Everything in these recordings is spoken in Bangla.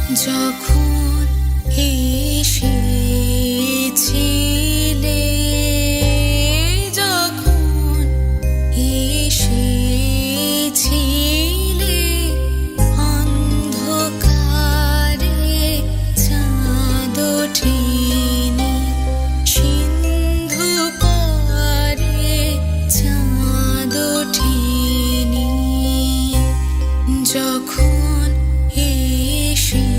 যখন এসেছিলে, যখন এসেছিলে, অন্ধকারে চাঁদ ওঠেনি, সিন্ধু পারে চাঁদ ওঠেনি। যখন এসেছিলে,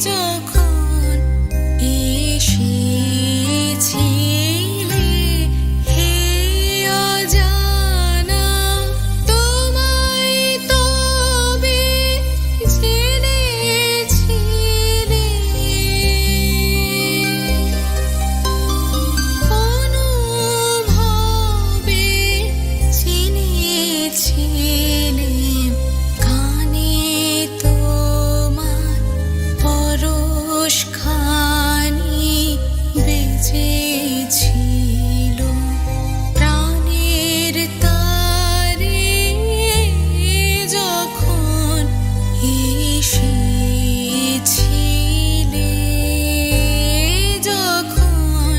যখন এসেছিলে, হে অজানা তোমায় তবে জেনেছিলে, অনুভবে চিনেছিলে, কানে তোমার পরশখানি বেজেছিল, প্রাণের তারে যখন এসেছিলে, যখন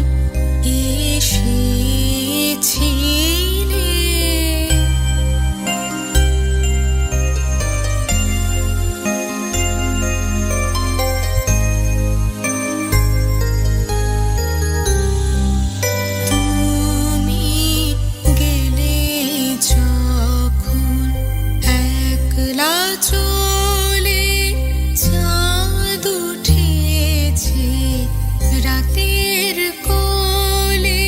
এসেছিলে। তুমি গেলে যখন একলা চলে, চাঁদ উঠেছে রাতের কোলে,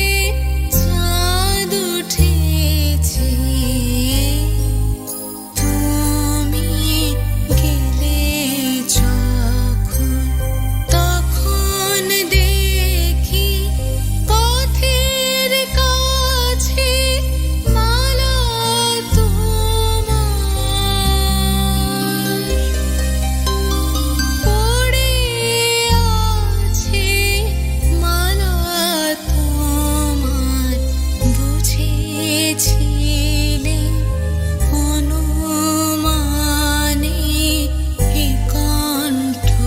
চাঁদ উঠেছে। তুমি গেলে যখন, তখন দেখি পথের কাছে মালা তোমার পড়ে আছে, মালা তোমার। বুঝেছিলে অনুমানে এ কণ্ঠহার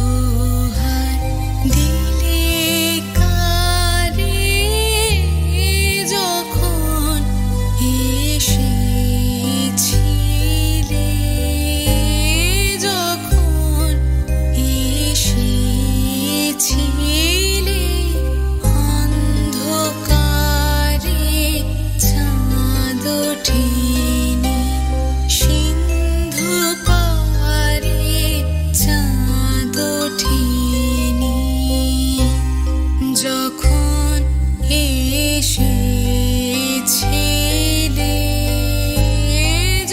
দিলে কারে, যখন এসেছিলে, যখন এসেছিলে, অন্ধকারে চাঁদ ওঠেনি, সিন্ধু পারে চাঁদ ওঠেনি। যখন এসেছিলে,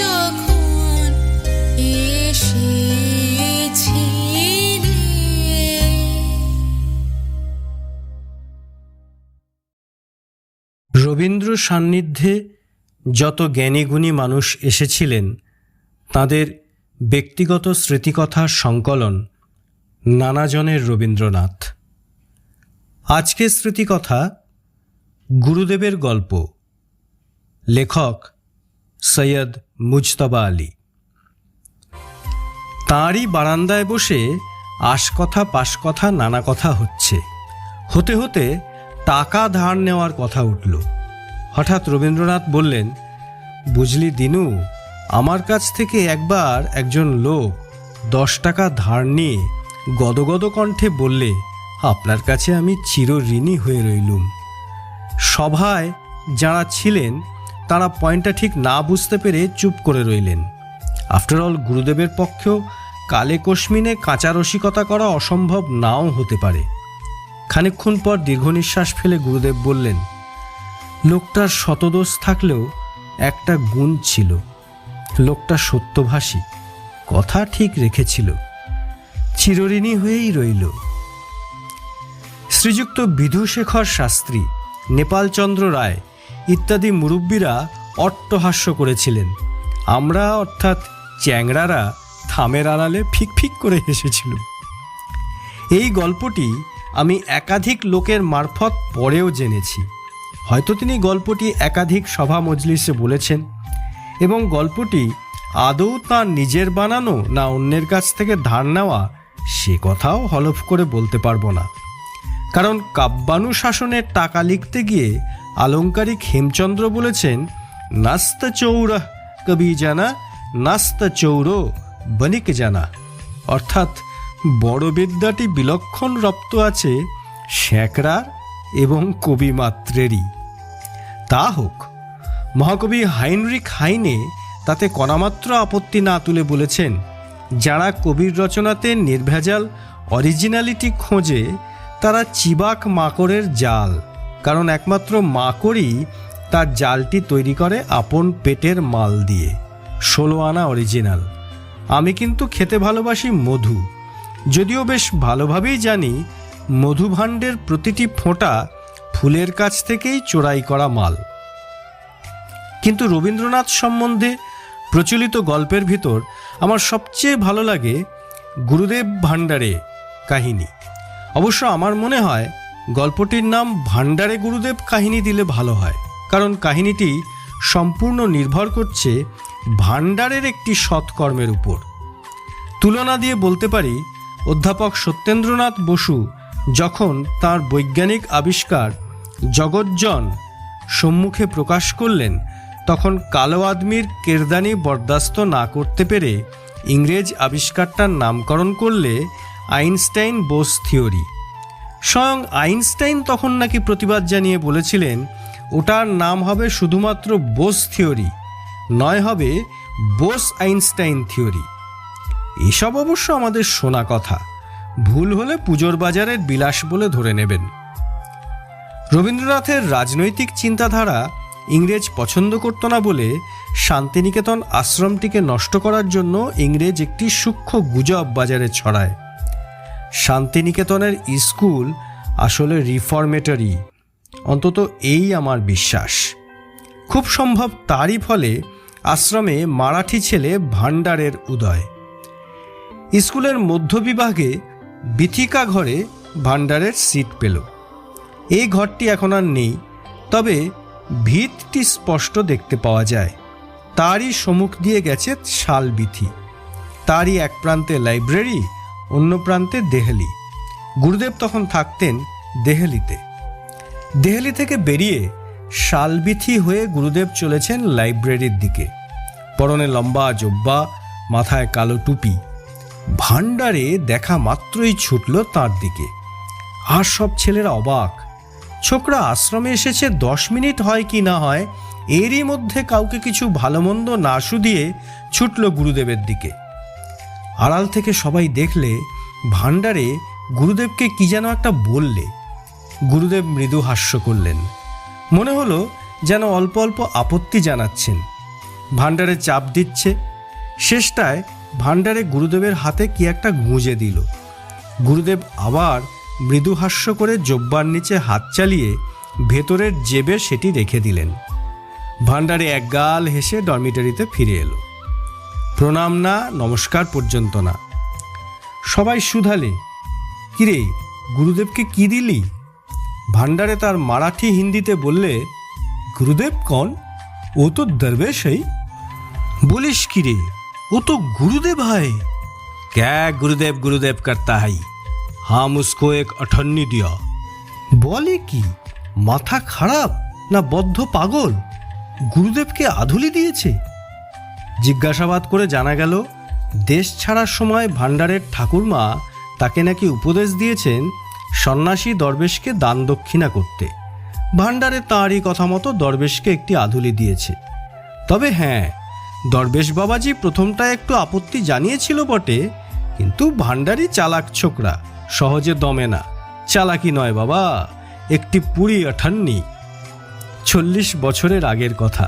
যখন এসেছিলে। রবীন্দ্র সান্নিধ্যে যত জ্ঞানীগুণী মানুষ এসেছিলেন, তাঁদের ব্যক্তিগত স্মৃতিকথার সংকলন নানাজনের রবীন্দ্রনাথ। আজকের স্মৃতিকথা গুরুদেবের গল্প, লেখক সৈয়দ মুজতবা আলী। তাঁরই বারান্দায় বসে আশকথা পাশকথা নানা কথা হচ্ছে। হতে হতে টাকা ধার নেওয়ার কথা উঠল। হঠাৎ রবীন্দ্রনাথ বললেন, বুঝলি দিনু, আমার কাছ থেকে একবার একজন লোক 10 টাকা ধার নিয়ে গদগদ কণ্ঠে বললে, আপনার কাছে আমি চিরঋণী হয়ে রইলুম। সভায় যারা ছিলেন তারা পয়েন্টটা ঠিক না বুঝতে পেরে চুপ করে রইলেন। আফটার অল গুরুদেবের পক্ষেও কালে কস্মিনে কাঁচা রসিকতা করা অসম্ভব নাও হতে পারে। খানিকক্ষণ পর দীর্ঘ নিঃশ্বাস ফেলে গুরুদেব বললেন, লোকটার শতদোষ থাকলেও একটা গুণ ছিল, লোকটা সত্যভাষী, কথা ঠিক রেখেছিল, চিরঋণী হয়েই রইল। শ্রীযুক্ত বিধুশেখর শাস্ত্রী, নেপালচন্দ্র রায় ইত্যাদি মুরব্বীরা অট্টহাস্য করেছিলেন। আমরা অর্থাৎ চ্যাংড়ারা থামের আড়ালে ফিক ফিক করে হেসেছিল। এই গল্পটি আমি একাধিক লোকের মারফত পরেও জেনেছি। হয়তো তিনি গল্পটি একাধিক সভা মজলিসে বলেছেন এবং গল্পটি আদৌ তাঁর নিজের বানানো না অন্যের কাছ থেকে ধার নেওয়া সে কথাও হলফ করে বলতে পারবো না। কারণ কাব্যানুশাসনের টাকা লিখতে গিয়ে আলংকারিক হেমচন্দ্র বলেছেন, নাস্ত চৌরা কবি জানা, নাস্ত চৌরো বণিক জানা। অর্থাৎ বড় বিদ্যাটি বিলক্ষণ রপ্ত আছে শ্যাকরার এবং কবি মাত্রেরই। তা হোক, মহাকবি হাইনরিখ হাইনে তাতে কণামাত্র আপত্তি না তুলে বলেছেন, যারা কবির রচনাতে নির্ভেজাল অরিজিনালিটি খোঁজে তারা চিবাক মাকড়ের জাল, কারণ একমাত্র মাকড়ই তার জালটি তৈরি করে আপন পেটের মাল দিয়ে। 16 আনা অরিজিনাল। আমি কিন্তু খেতে ভালোবাসি মধু, যদিও বেশ ভালোভাবেই জানি মধুভাণ্ডের প্রতিটি ফোঁটা ফুলের কাছ থেকেই চোরাই করা মাল। কিন্তু রবীন্দ্রনাথ সম্বন্ধে প্রচলিত গল্পের ভিতর আমার সবচেয়ে ভালো লাগে গুরুদেব ভাণ্ডারে কাহিনী। অবশ্য আমার মনে হয় গল্পটির নাম ভাণ্ডারে গুরুদেব কাহিনী দিলে ভালো হয়, কারণ কাহিনীটি সম্পূর্ণ নির্ভর করছে ভাণ্ডারের একটি সৎকর্মের উপর। তুলনা দিয়ে বলতে পারি, অধ্যাপক সত্যেন্দ্রনাথ বসু যখন তাঁর বৈজ্ঞানিক আবিষ্কার জগজ্জন সম্মুখে প্রকাশ করলেন, তখন কালো আদমির কেরদানি বরদাস্ত না করতে পেরে ইংরেজ আবিষ্কারটার নামকরণ করলে আইনস্টাইন বোস থিওরি। স্বয়ং আইনস্টাইন তখন নাকি প্রতিবাদ জানিয়ে বলেছিলেন, ওটার নাম হবে শুধুমাত্র বোস থিওরি, নয় হবে বোস আইনস্টাইন থিওরি। এসব অবশ্য আমাদের শোনা কথা, ভুল হলে পুজোর বাজারের বিলাস বলে ধরে নেবেন। রবীন্দ্রনাথের রাজনৈতিক চিন্তাধারা ইংরেজ পছন্দ করত না বলে শান্তিনিকেতন আশ্রমটিকে নষ্ট করার জন্য ইংরেজ একটি সূক্ষ্ম গুজব বাজারে ছড়ায়। শান্তিনিকেতনের স্কুল আসলে রিফর্মেটরি, অন্তত এই আমার বিশ্বাস। খুব সম্ভব তারই ফলে আশ্রমে মারাঠি ছেলে ভাণ্ডারের উদয়। স্কুলের মধ্যবিভাগে বিথিকা ঘরে ভাণ্ডারের সিট পেল। এই ঘরটি এখন আর নেই, তবে ভিতটি স্পষ্ট দেখতে পাওয়া যায়। তারই সম্মুখ দিয়ে গেছে শাল বিথি, তারই এক প্রান্তে লাইব্রেরি, অন্য প্রান্তে দেহলি। গুরুদেব তখন থাকতেন দেহলিতে। দেহলি থেকে বেরিয়ে শালবিথি হয়ে গুরুদেব চলেছেন লাইব্রেরির দিকে। পরনে লম্বা জোব্বা, মাথায় কালো টুপি। ভাণ্ডারে দেখা মাত্রই ছুটল তার দিকে। আর সব ছেলেরা অবাক। ছোকরা আশ্রমে এসেছে 10 মিনিট হয় কি না হয়, এরই মধ্যে কাউকে কিছু ভালো মন্দ না শুধিয়ে ছুটল গুরুদেবের দিকে। আড়াল থেকে সবাই দেখলে ভাণ্ডারে গুরুদেবকে কি যেন একটা বললে। গুরুদেব মৃদু হাস্য করলেন, মনে হলো যেন অল্প অল্প আপত্তি জানাচ্ছেন। ভাণ্ডারে চাপ দিচ্ছে। শেষটায় ভাণ্ডারে গুরুদেবের হাতে কি একটা গুঁজে দিল। গুরুদেব আবার মৃদু হাস্য করে জব্বার নিচে হাত চালিয়ে ভেতরের জেবে সেটি রেখে দিলেন। ভাণ্ডারে একগাল হেসে ডরমিটরিতে ফিরে এলো। প্রণাম না, নমস্কার পর্যন্ত না। সবাই শুধালে, কিরে গুরুদেবকে কি দিলি? ভাণ্ডারে তার মারাঠি হিন্দিতে বললে, গুরুদেব কন? ও তো দরবেশ হই। বলিস কিরে, ও তো গুরুদেব হয়। ক্যা গুরুদেব গুরুদেব করতা হাই, হাম উসকো এক अठन्नी दिया। বলে কি, মাথা খারাপ না বদ্ধ পাগল? গুরুদেবকে আধুলি দিয়েছে। জিজ্ঞাসাবাদ করে জানা গেল, দেশ ছাড়ার সময় ভাণ্ডারের ঠাকুরমা তাকে নাকি উপদেশ দিয়েছেন সন্ন্যাসী দরবেশকে দান দক্ষিণা করতে। ভাণ্ডারে তাঁরই কথা মতো দরবেশকে একটি আধুলি দিয়েছে। তবে হ্যাঁ, দরবেশ বাবাজি প্রথমটা একটু আপত্তি জানিয়েছিল বটে, কিন্তু ভাণ্ডারি চালাক ছোকরা, সহজে দমে না। চালাকি নয় বাবা, একটি পুরি 58। 40 বছরের আগের কথা।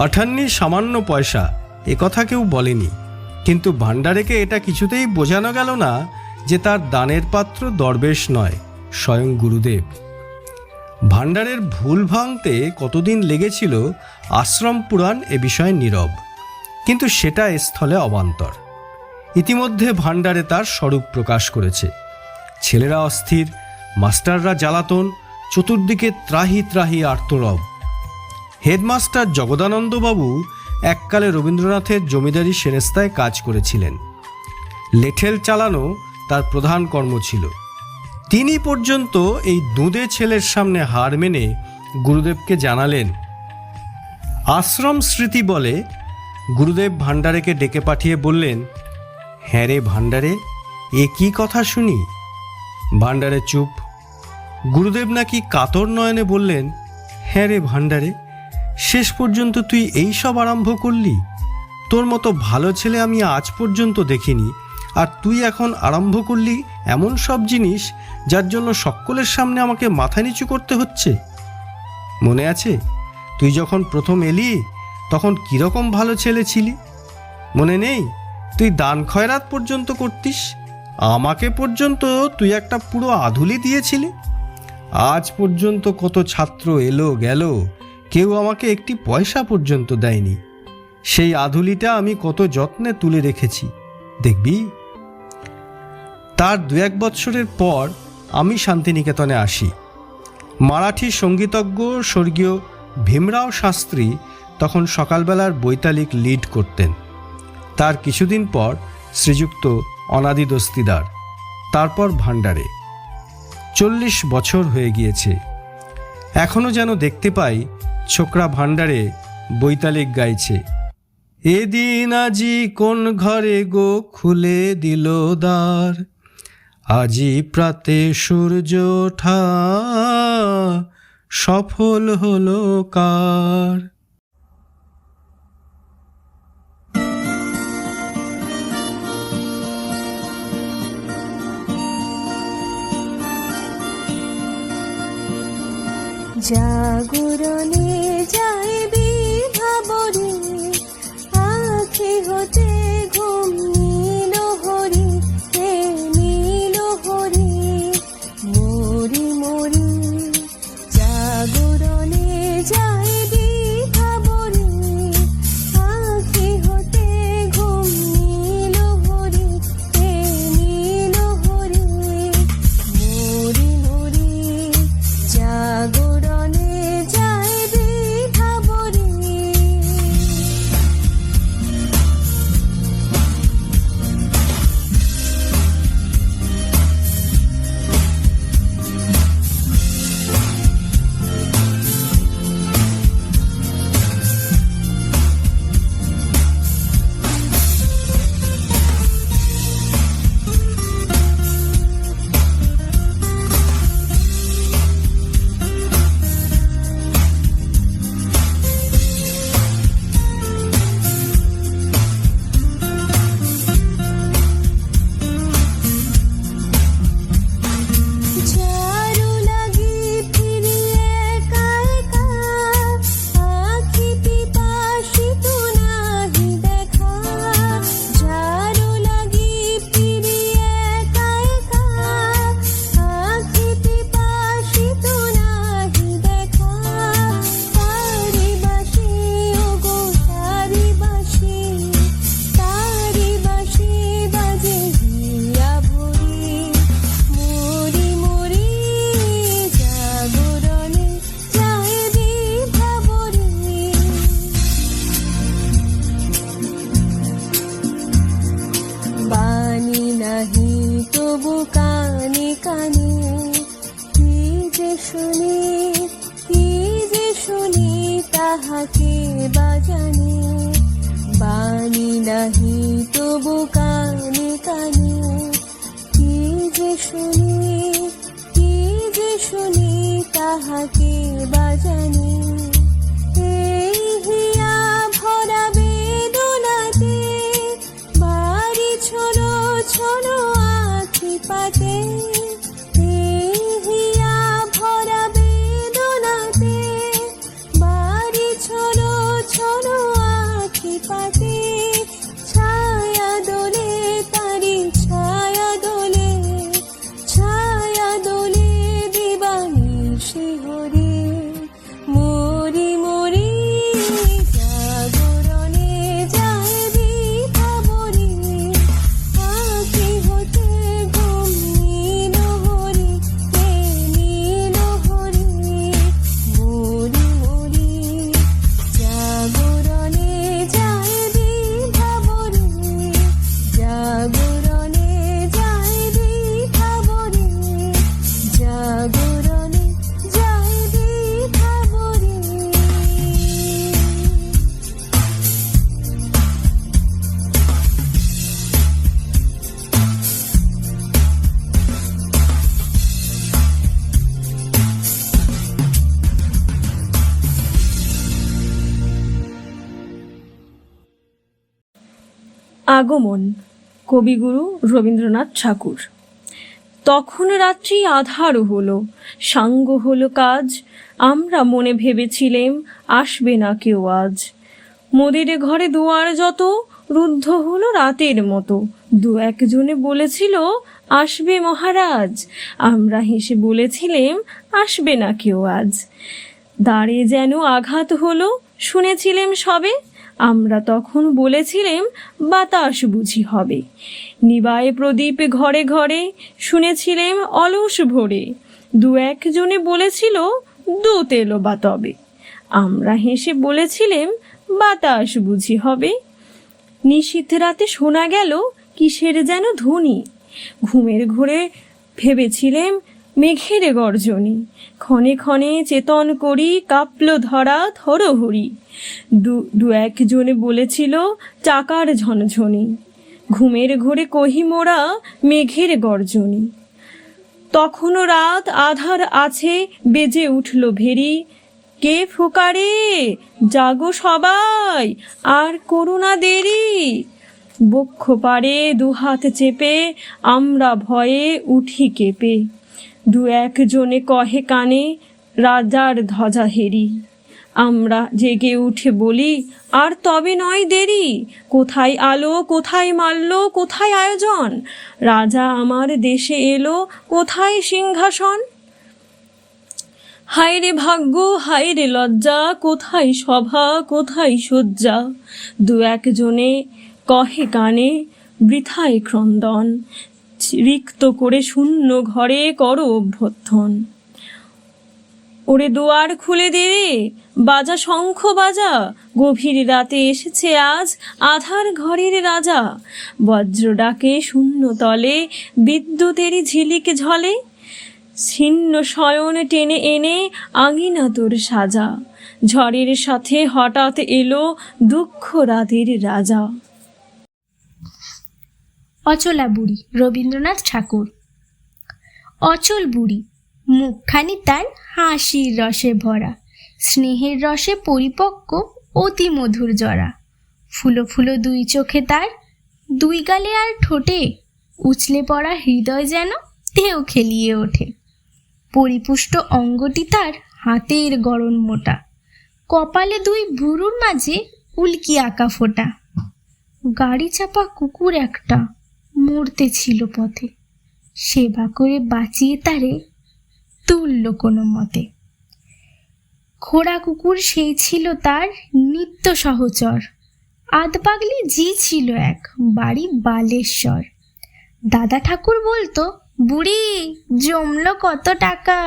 58 সামান্য পয়সা, এ কথা কেউ বলেনি, কিন্তু ভাণ্ডারেকে এটা কিছুতেই বোঝানো গেল না যে তার দানের পাত্র দরবেশ নয়, স্বয়ং গুরুদেব। ভাণ্ডারের ভুল ভাঙতে কতদিন লেগেছিল আশ্রম পুরাণ এ বিষয়ে নীরব, কিন্তু সেটা স্থলে অবান্তর। ইতিমধ্যে ভাণ্ডারে তার স্বরূপ প্রকাশ করেছে। ছেলেরা অস্থির, মাস্টাররা জ্বালাতন, চতুর্দিকে ত্রাহি ত্রাহি আর্তরব। হেডমাস্টার জগদানন্দবাবু এককালে রবীন্দ্রনাথের জমিদারি সেরেস্তায় কাজ করেছিলেন। লেঠেল চালানো তার প্রধান কর্ম ছিল। তিনি পর্যন্ত এই দুঁদে ছেলের সামনে হার মেনে গুরুদেবকে জানালেন। আশ্রম স্মৃতি বলে গুরুদেব ভান্ডারেকে ডেকে পাঠিয়ে বললেন, হ্যাঁ রে ভান্ডারে, এ কি কথা শুনি? ভান্ডারে চুপ। গুরুদেব নাকি কাতর নয়নে বললেন, হ্যাঁ রে ভান্ডারে, শেষ পর্যন্ত তুই এই সব আরম্ভ করলি? তোর মতো ভালো ছেলে আমি আজ পর্যন্ত দেখিনি, আর তুই এখন আরম্ভ করলি এমন সব জিনিস যার জন্য সকলের সামনে আমাকে মাথা নিচু করতে হচ্ছে। মনে আছে তুই যখন প্রথম এলি তখন কীরকম ভালো ছেলে ছিলি? মনে নেই তুই দান খয়রাত পর্যন্ত করতিস? আমাকে পর্যন্ত তুই একটা পুরো আধুলি দিয়েছিলি। আজ পর্যন্ত কত ছাত্র এলো গেল, কেউ আমাকে একটি পয়সা পর্যন্ত দেয়নি। সেই আধুলিটা আমি কত যত্নে তুলে রেখেছি, দেখবি। তার 2-1 বৎসরের পর আমি শান্তিনিকেতনে আসি। মারাঠি সঙ্গীতজ্ঞ স্বর্গীয় ভীমরাও শাস্ত্রী তখন সকালবেলার বৈতালিক লিড করতেন। তার কিছুদিন পর শ্রীযুক্ত অনাদি দস্তিদার, তারপর ভান্ডারে। 40 বছর হয়ে গিয়েছে। এখনো যেন দেখতে পাই ছোকরা ভান্ডারে বৈতালিক গাইছে। এদিন আজি কোন ঘরে গো খুলে দিল দ্বার, আজি প্রাতে সূর্য ওঠা সফল হলো কার। জাগরণে যাইবি ভাবরে, আখি হতে ঘুম নীল হরি, হে নীল হরি। মরি মরি জাগরণে যাইবি ভাবরে, আখি হতে ঘুম নীল হরি, হে নীল হরি। মরি মরি জাগরণে যাইবি ভাবরে। ঝাড়ু লাগি ফিরি একা একা, আখি পিপাসিত নাহি দেখা। ঝাড়ু লাগি ফিরি একা একা, আখি পিপাসিত নাহি দেখা। তারি বাঁশি ওগো তারি বাঁশি, তারি বাঁশি বাজে হিয়া ভরি। মরি মরি জাগরণে যাইবি ভাবরে। বাণী নাহি তবু কানে কানে, কি যে শুনি কি যে শুনি তাহাকে বাজানে। বাণী নাহি তবু কানে কানে, কি যে শুনি কি যে শুনি তাহাকে বাজানে। এই হিয়া ভরা বেদনাতে, বাড়ি ছোলো ছোলো আখি পাতে। এই হিয়া ভরা বেদনাতে, বাড়ি ছোলো ছোলো আখি পাতে। ছায়া দোলে তারি ছায়া দোলে, ছায়া দোলে দিবানিশি হরি। আগমন, কবিগুরু রবীন্দ্রনাথ ঠাকুর। তখন রাত্রি আধার হলো, সাঙ্গ হলো কাজ, আমরা মনে ভেবেছিলেম আসবে না কেউ আজ। মোদের ঘরে দুয়ার যত রুদ্ধ হলো রাতের মতো, দু একজনে বলেছিল আসবে মহারাজ, আমরা হেসে বলেছিলেম আসবে না কেউ আজ। দ্বারে যেন আঘাত হলো, শুনেছিলেম সবে, আমরা তখন বলেছিলেম বাতাস বুঝি হবে। নিবায় প্রদীপ ঘরে ঘরে, শুনেছিলেম অলস ভোরে, দু একজনে বলেছিল দূত এলো বা তবে, আমরা হেসে বলেছিলেম বাতাস বুঝি হবে। নিশীথ রাতে শোনা গেল কিসের যেন ধ্বনি, ঘুমের ঘোরে ভেবেছিলেম মেঘের গর্জনী, ক্ষণে ক্ষণে চেতন করি কাঁপল ধরা থরহরি, দু একজনে বলেছিল চাকার ঝনঝনি, ঘুমের ঘোরে কহি মোরা মেঘের গর্জনী। তখনও রাত আধার আছে, বেজে উঠল ভেরি, কে ফোকারে জাগো সবাই আর করুণা দেরি। বক্ষ পারে দুহাত চেপে আমরা ভয়ে উঠি কেঁপে, দু একজনে কহে কানে রাজার ধ্বজা হেরি। আমরা জেগে উঠে বলি আর তবে নয় দেরি, কোথায় আলো কোথায় মাল্য কোথায় আয়োজন, রাজা আমার দেশে এলো কোথায় সিংহাসন। হায় রে ভাগ্য হায় রে লজ্জা, কোথায় সভা কোথায় শয্যা, দু একজনে কহে কানে বৃথায় ক্রন্দন, রিক্ত করে শূন্য ঘরে করো অভ্যর্থন। ওরে দুয়ার খুলে দে রে, বাজা শঙ্খ বাজা, গভীর রাতে এসেছে আজ আধার ঘরের রাজা। বজ্র ডাকে শূন্য তলে, বিদ্যুতেরই ঝিলিক ঝলে, ছিন্ন শয়ন টেনে এনে আঙিনা তোর সাজা, ঝড়ের সাথে হঠাৎ এলো দুঃখ রাতের রাজা। অচলা বুড়ি, রবীন্দ্রনাথ ঠাকুর। অচল বুড়ি, মুখখানি তার হাসির রসে ভরা, স্নেহের রসে পরিপক্ক অতি মধুর জরা। ফুলো ফুলো দুই চোখে তার, দুই গালে আর ঠোঁটে, উছলে পড়া হৃদয় যেন ঢেউ খেলিয়ে ওঠে। পরিপুষ্ট অঙ্গটি তার হাতের গড়ন মোটা, কপালে দুই ভুরুর মাঝে উল্কি আঁকা ফোঁটা। গাড়ি চাপা কুকুর একটা মরতে ছিল পথে, সেবা করে বাঁচিয়ে তারে তুলল কোনো মতে। খোড়া কুকুর সেই ছিল তার নিত্য সহচর, আধপাগলি ঝি ছিল এক, বাড়ি বালেশ্বর। দাদা ঠাকুর বলতো, বুড়ি জমলো কত টাকা,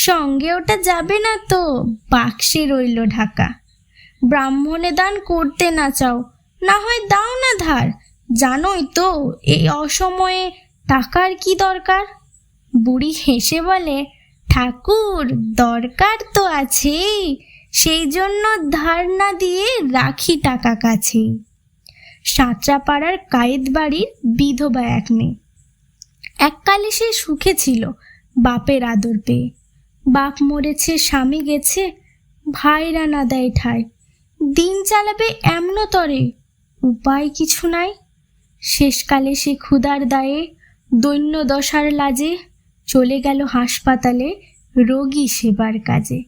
সঙ্গে ওটা যাবে না তো, বাক্সে রইল ঢাকা। ব্রাহ্মণে দান করতে না চাও, না হয় দাও না ধার, জানোই তো এই অসময়ে টাকার কি দরকার। বুড়ি হেসে বলে, ঠাকুর দরকার তো আছেই, সেই জন্য ধার না দিয়ে রাখি টাকা কাছে। সাঁতরাপাড়ার কায়েত বাড়ির বিধবা এক মেয়ে, এককালে সে সুখে ছিল বাপের আদর পেয়ে। বাপ মরেছে স্বামী গেছে, ভাইরা না দেয় ঠাই, দিন চালাবে এমন তরে উপায় কিছু নাই। শেষকালে সে ক্ষুধার দায়ে দৈন্য দশার লাজে চলে গেল হাসপাতালে রোগী সেবার কাজে।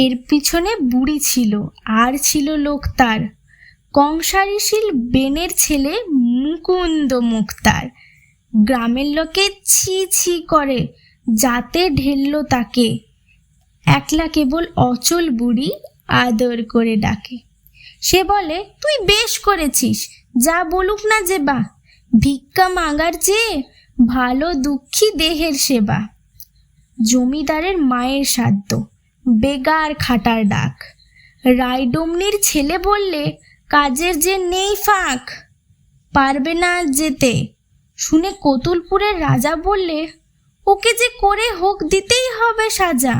এর পিছনে বুড়ি ছিল আর ছিল লোক তার, কংসারিশীল বেনের ছেলে মুকুন্দ মুক্তার। গ্রামের লোকে ছি ছি করে যাতে ঢেলল তাকে, একলা কেবল অচল বুড়ি আদর করে ডাকে। সে বলে, তুই বেশ করেছিস, যা বলুক না যে বা, ভিক্ষা মাগার চেয়ে ভালো দুঃখী দেহের সেবা। জমিদারের মায়ের সাধ্য, বেগার খাটার ডাক, রায়ডমনির ছেলে বললে কাজের যে নেই ফাঁক, পারবে না যেতে। শুনে কতুলপুরের রাজা বললে, ওকে যে করে হোক দিতেই হবে সাজা।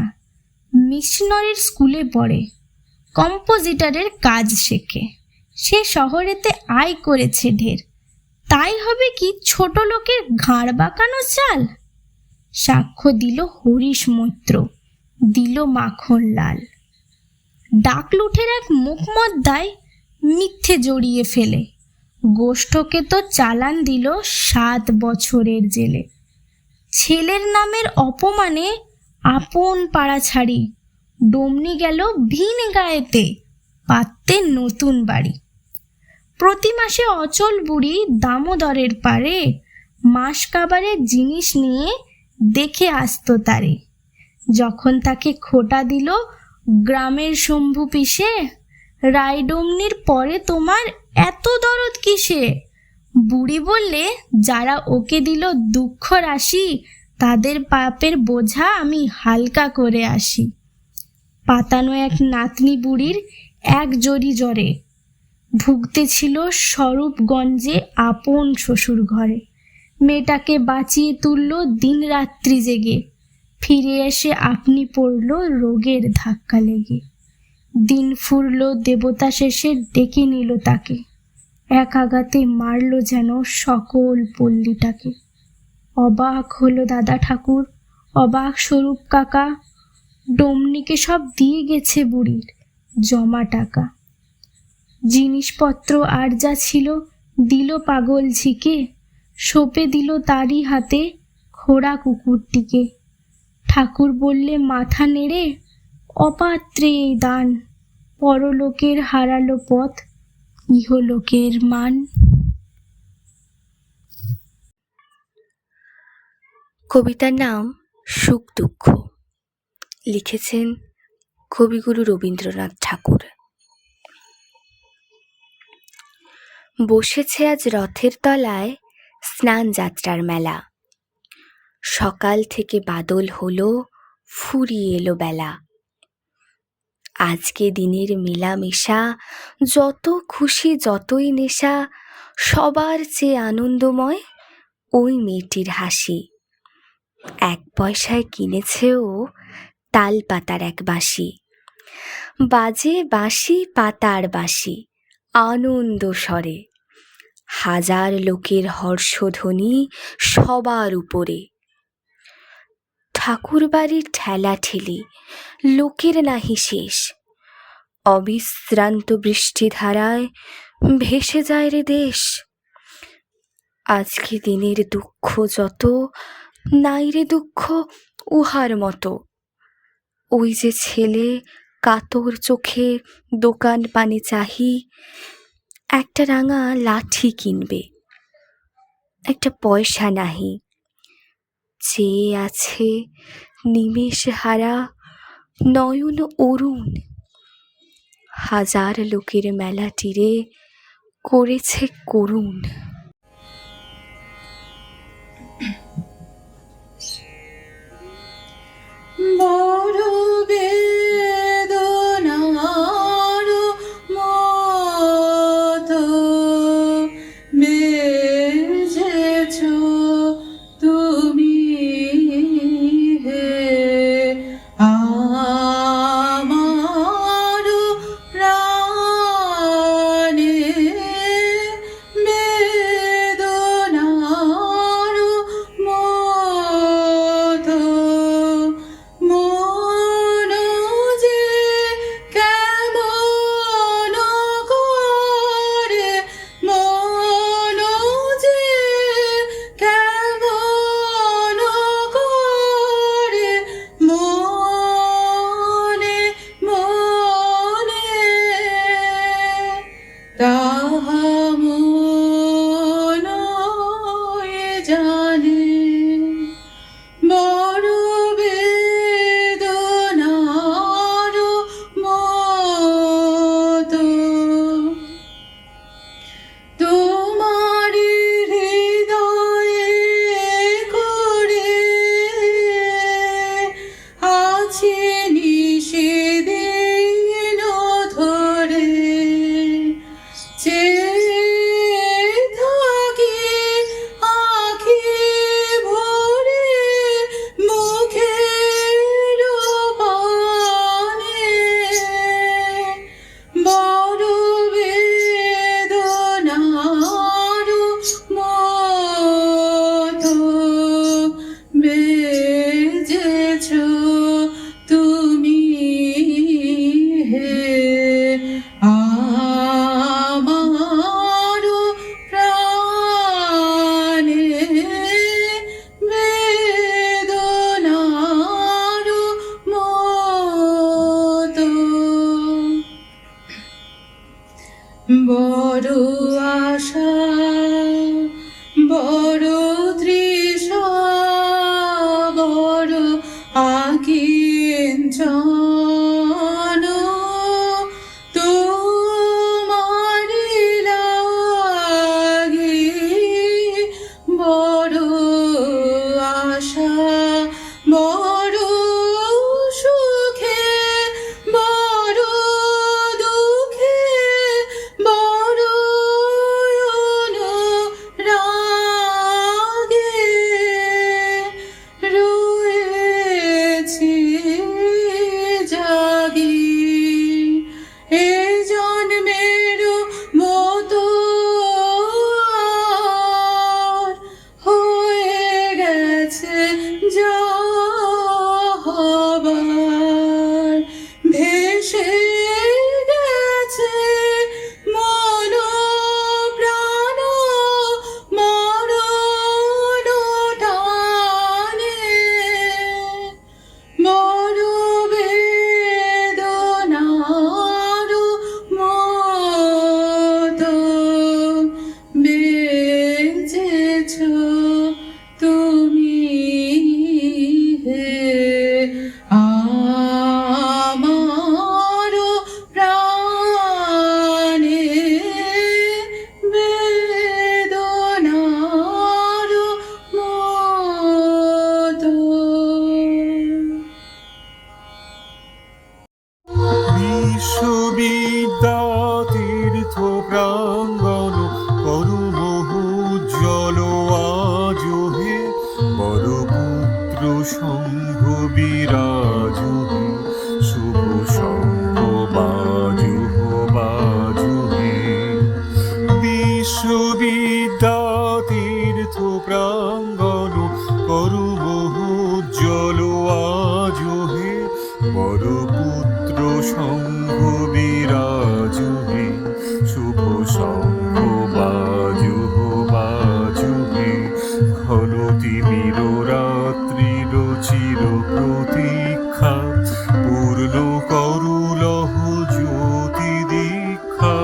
মিশনারির স্কুলে পড়ে, কম্পোজিটারের কাজ শেখে, সে শহরেতে আয় করেছে ঢের, তাই হবে কি ছোট লোকের ঘাড় বাঁকানো চাল। সাক্ষ্য দিল হরিশ মৈত্র, দিল মাখন লাল। ডাকলুঠের এক মুখমদ্দায় মিথ্যে জড়িয়ে ফেলে, গোষ্ঠকে তো চালান দিল 7 বছরের জেলে। ছেলের নামের অপমানে আপন পাড়া ছাড়ি ডমনি গেল ভিন গায়েতে পাততে নতুন বাড়ি। প্রতি মাসে অচল বুড়ি দামোদরের পারে মাস কাবারের জিনিস নিয়ে দেখে আসতো তারে। যখন তাকে খোটা দিল গ্রামের শম্ভু পিসে, রায়ডমনির পরে তোমার এত দরদ কিসে? বুড়ি বললে, যারা ওকে দিল দুঃখ রাশি, তাদের পাপের বোঝা আমি হালকা করে আসি। পাতানো এক নাতনি বুড়ির এক জরি জ্বরে ভুগতেছিল স্বরূপগঞ্জে আপন শ্বশুর ঘরে। মেয়েটাকে বাঁচিয়ে তুলল দিন রাত্রি জেগে, ফিরে এসে আপনি পড়ল রোগের ধাক্কা লেগে। দিন ফুরল দেবতা শেষে ডেকে নিল তাকে, এক আঘাতে মারল যেন সকল পল্লীটাকে। অবাক হলো দাদা ঠাকুর, অবাক স্বরূপ কাকা, ডমনিকে সব দিয়ে গেছে বুড়ির জমা টাকা। জিনিসপত্র আর যা ছিল দিল পাগল ঝিকে, সঁপে দিল তারই হাতে খোড়া কুকুরটিকে। ঠাকুর বললে মাথা নেড়ে, অপাত্রে এই দান, পরলোকের হারালো পথ, ইহলোকের মান। কবিতার নাম সুখ দুঃখ, লিখেছেন কবিগুরু রবীন্দ্রনাথ ঠাকুর। বসেছে আজ রথের তলায় স্নান যাত্রার মেলা, সকাল থেকে বাদল হলো ফুরিয়ে এলো বেলা। আজকে দিনের মেলামেশা, যত খুশি যতই নেশা, সবার চেয়ে আনন্দময় ওই মেয়েটির হাসি। 1 পয়সায় কিনেছে ও তাল পাতার এক বাঁশি, বাজে বাঁশি পাতার বাঁশি আনন্দ স্বরে। 1000 লোকের হর্ষধ্বনি সবার উপরে। ঠাকুর বাড়ির ঠেলাঠেলি লোকের নাহি শেষ, অবিশ্রান্ত বৃষ্টিধারায় ভেসে যায় রে দেশ। আজকে দিনের দুঃখ যত, নাই রে দুঃখ উহার মতো। ওই যে ছেলে কাতর চোখে দোকান পানে চাহি, একটা রাঙা লাঠি কিনবে, একটা পয়সা নাহি। চেয়ে আছে নিমেষ হারা নয়ন অরুণ, 1000 লোকের মেলাটিরে করেছে করুণ। বড় বেদনার মতো বেজেছ তুমি হে আমার প্রাণে বিদ্যাতীর্থ প্রাঙ্গণ করু বহুজ্জ্বল আজ হে, বড় পুত্র সংঘ বিরাজ হে, শুভ সংঘ বাজু বাজু হে, ঘন তিমির রাত্রির চির প্রতীক্ষা, পূর্ণ করু লহ জ্যোতি দীক্ষা,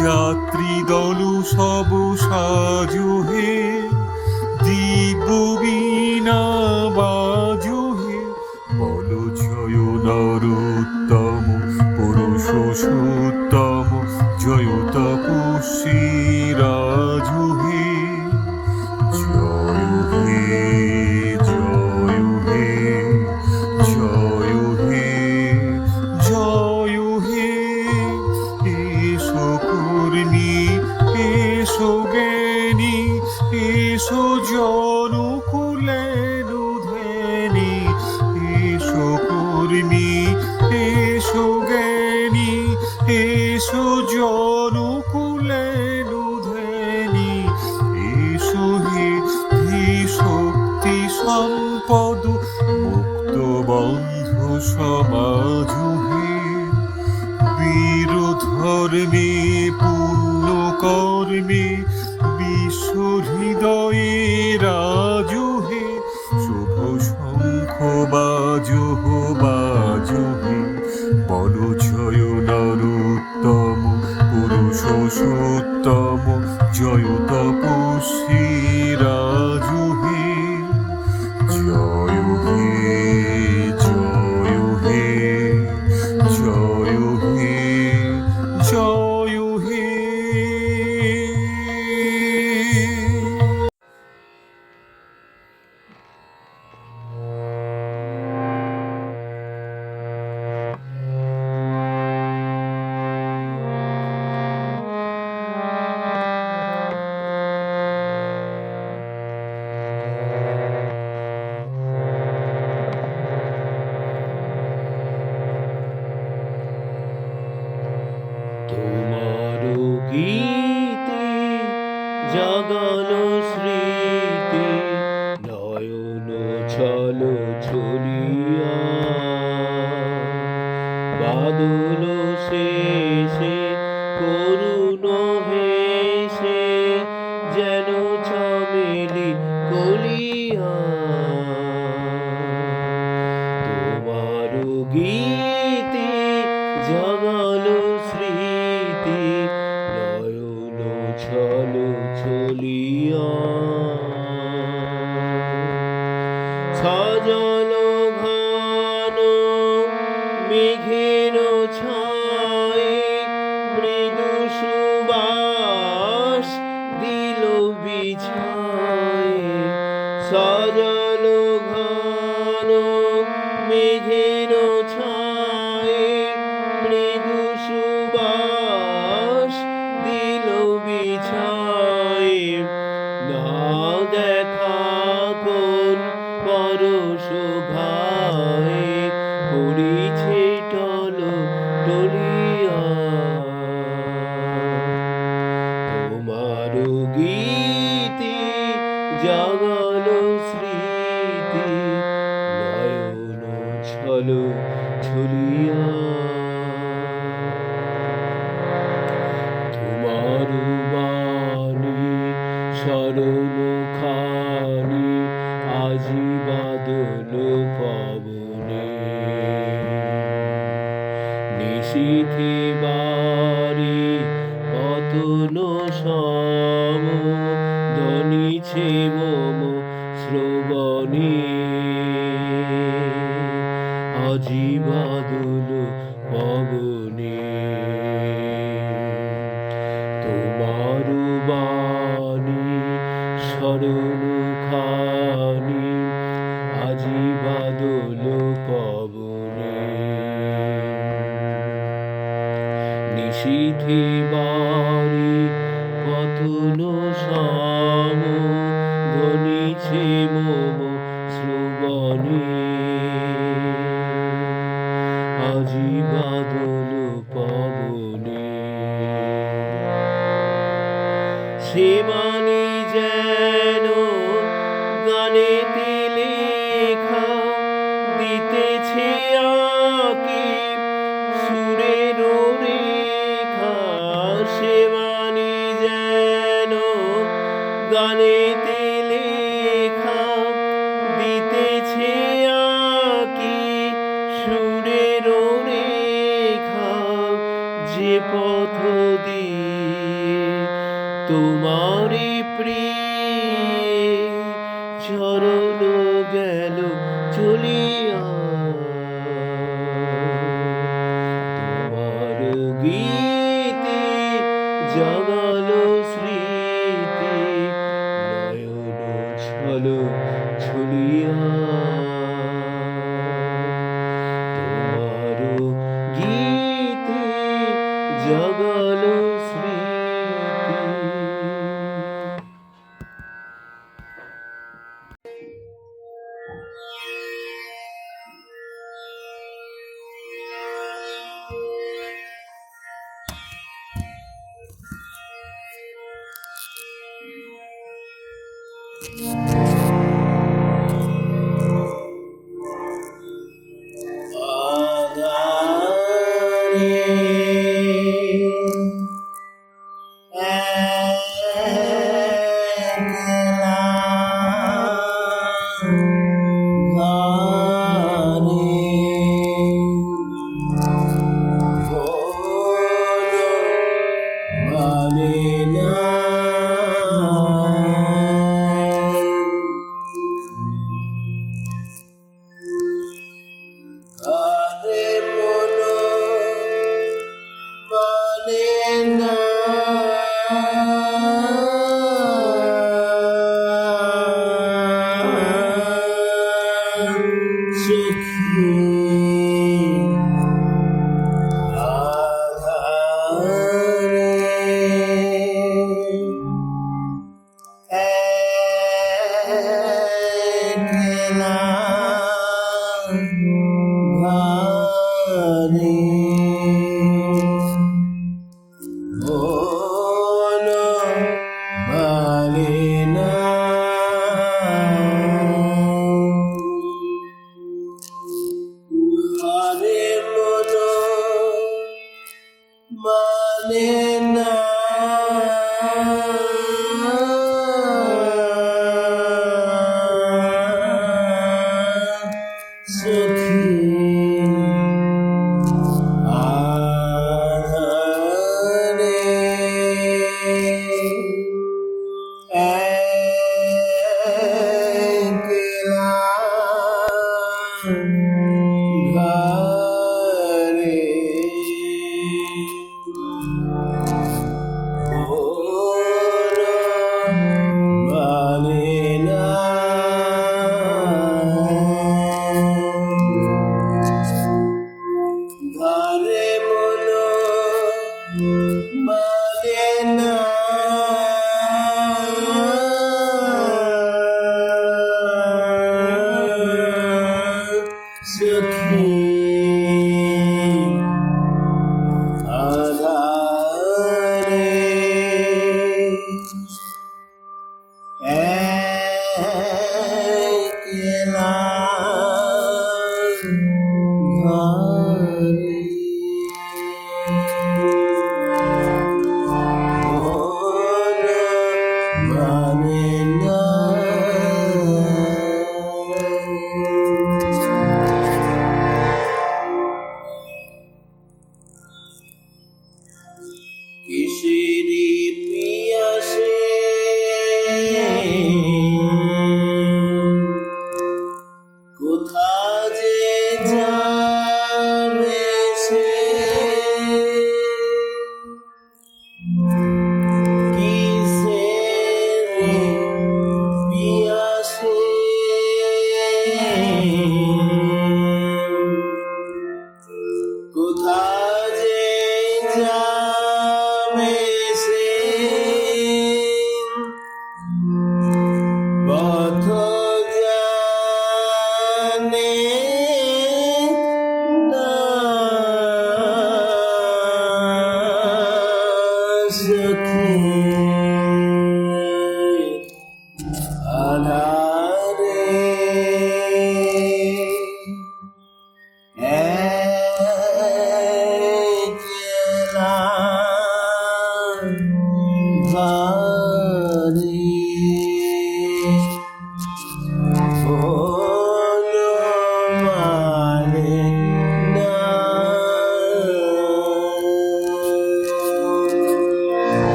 যাত্রী দল সব সাজু হে, দিব্য বীণা বাজু হে, বল জয় নরোত্তম পুরুষোত্তম, জয় তপস্বী রাজু হে, জয় হে জয় হে জয় হে জয় হে। এসো কর্মী এসো জ্ঞানী, এসো জনকুলেন ধ্যানী, এসো কর্মী এসো জ্ঞানী, এসো জনকুলেন ধ্যানী, এসো হে হে শক্তি সম্পদ মুক্ত বন্ধ সমাজ হে, বীর ধর্মে পূর্ণ কর্মে বিশ্ব হৃদয়ে রাজু হে, শুভ শঙ্খ বাজু বাজু হে, বল জয় নরোত্তম পুরুষোত্তম, জয় তপস্বী রাজু হে, জয় হে জয় হে জয় হে জয় হে। তোমার গীতে জাগানো স্মৃতি, নয়ন ছল ছলিয়া, বাদল শেষে করুণ হেসে যেন চামেলি কলিয়া, তোমার গীতে জাগালো স্মৃতি, নয়ন ছল ছলিয়া, সাজালো ঘন মেঘের ছায়, মৃদু সুবাস দিল বিছায়, সাজালো ঘন মেঘের ছায়, মৃদু সুবাস দিল বিছায়, না দেখা কোন পরশ ঘায়, পড়িছে টল টলিয়া, তোমার গীতে জাগালো স্মৃতি, নয়ন ছল ছলিয়া, তোমার বাণী শরণ খানি, আজি বাদল পবনে, নিশীথে বাড়ি পতন সম, ধ্বনিছে মম শ্রবণে, আজি বাদল পবনে, তোমার বাণী শরণ খানি, আজি বাদল পবনে, নিশীথে বাড়ি পতন সম, ধ্বনিছে মম শ্রবণে, আজি বাদল পবনে, সে বাণী যেন গানেতে লেখা দিতেছে আঁকি সুরের রেখা, সে বাণী যেন গানেতে লেখা দিতেছে আঁকি সুরের রেখা, যে পথ দিয়ে তোমারি প্রিয় চরণ গেল চলিয়া। তোমার গীতে জাগালো স্মৃতি নয়ন ছল ছলিয়া। তোমার গীতে জাগালো স্মৃতি। কিসের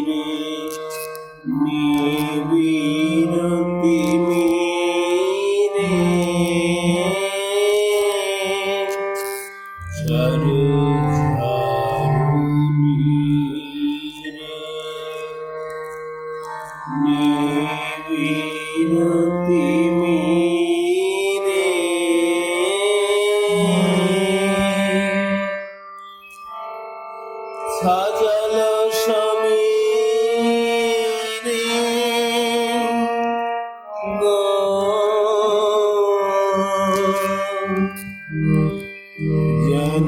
রে নিবিড় তিমিরে ঝাড়ু ঝাড়ুনিরে নিবিড় তিমিরে সাজালো সমীরে গো যেন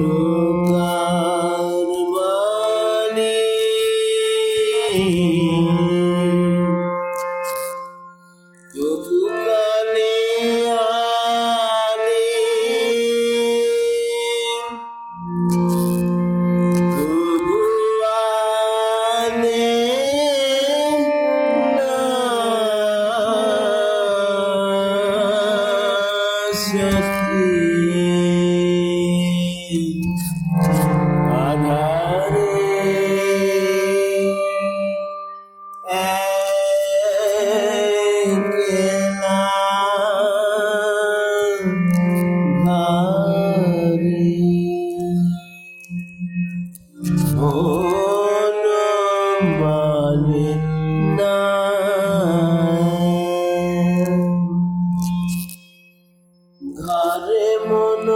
কারবানে তবু কানে আনে তবু আনে না সখী আধারে একলা ঘরে মন মানে না ঘরে মন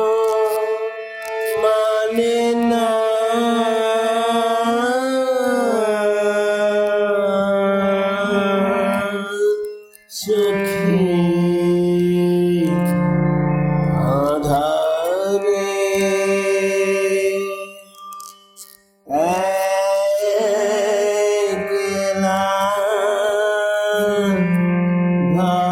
মানে না সখী আধারে একলা ঘরে